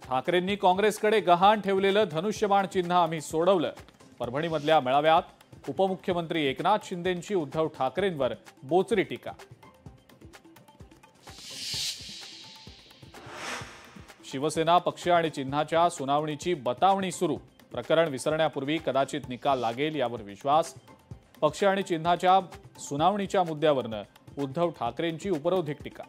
ठाकरेंनी काँग्रेसकडे गहाण ठेवलेलं धनुष्यबाण चिन्ह आम्ही सोडवलं। परभणीमधल्या मेळाव्यात उपमुख्यमंत्री एकनाथ शिंदेंची उद्धव ठाकरेंवर बोचरी टीका। शिवसेना पक्ष आणि चिन्हाच्या सुनावणीची बतावणी सुरू। प्रकरण विसरण्यापूर्वी कदाचित निकाल लागेल यावर विश्वास। पक्ष आणि चिन्हाच्या सुनावणीच्या मुद्द्यावरनं उद्धव ठाकरेंची उपरोधिक टीका।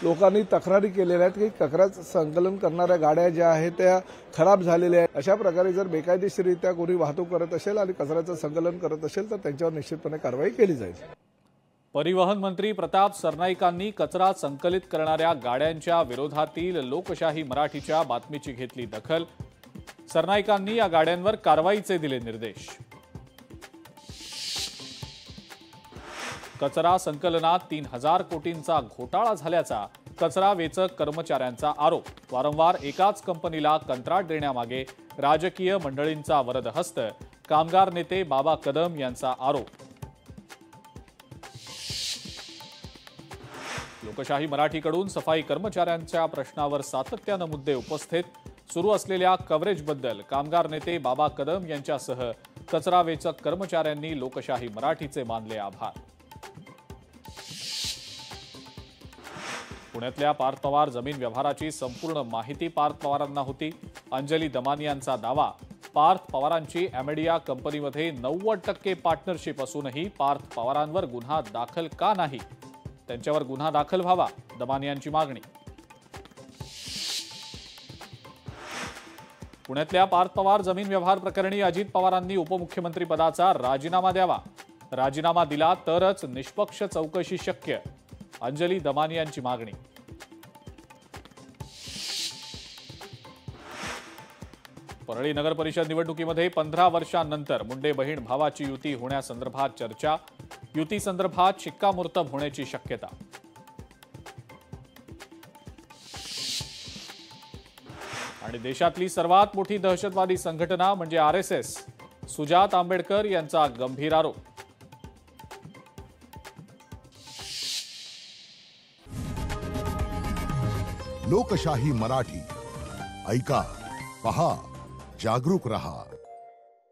लोकांनी तक्रारी केलेल्या आहेत की कचऱ्याचं संकलन करणाऱ्या गाड्या ज्या आहेत त्या खराब झालेल्या आहेत। अशा प्रकारे जर बेकायदेशीररित्या कोणी वाहतूक करत असेल आणि कचऱ्याचं संकलन करत असेल तर त्यांच्यावर निश्चितपणे कारवाई केली जाईल। परिवहन मंत्री प्रताप सरनाईकांनी कचरा संकलित करणाऱ्या गाड्यांच्या विरोधातील लोकशाही मराठीच्या बातमीची घेतली दखल। सरनाईकांनी या गाड्यांवर कारवाईचे दिले निर्देश। कचरा संकलनात 3000 कोटींचा घोटाळा झाल्याचा कचरा वेचक कर्मचाऱ्यांचा आरोप। वारंवार एकाच कंपनीला कंत्राट देण्यामागे राजकीय मंडळींचा वरदहस्त। कामगार नेते बाबा कदम यांचा आरोप। लोकशाही मराठीकडून सफाई कर्मचाऱ्यांच्या प्रश्नावर सातत्यानं मुद्दे उपस्थित। सुरू असलेल्या कव्हरेजबद्दल कामगार नेते बाबा कदम यांच्यासह कचरा वेचक कर्मचाऱ्यांनी लोकशाही मराठीचे मानले आभार। पुण्यातल्या पार्थ पवार जमीन व्यवहाराची संपूर्ण माहिती पार्थ पवारांना होती। अंजली दमानियांचा दावा, पार्थ पवारांची अमेडिया कंपनीमध्ये 90% पार्टनरशिप असूनही पार्थ पवारांवर गुन्हा दाखल का नाही? त्यांच्यावर गुन्हा दाखल व्हावा, दमानियांची मागणी। पुण्यातल्या पार्थ पवार जमीन व्यवहार प्रकरणी अजित पवारांनी उपमुख्यमंत्री पदाचा राजीनामा द्यावा। राजीनामा दिला तरच निष्पक्ष चौकशी शक्य, अंजली दमानियांची मागणी। परळी नगर परिषद निवडणुकीमध्ये 15 वर्षांनंतर मुंडे बहीण भावाची युती होण्यासंदर्भात चर्चा। युती संदर्भात शिक्कामोर्तब होण्याची शक्यता। आणि देशातली सर्वात मोठी दहशतवादी संघटना म्हणजे आरएसएस, सुजात आंबेडकर यांचा गंभीर आरोप। लोकशाही मराठी ऐका, पहा, जागरूक रहा।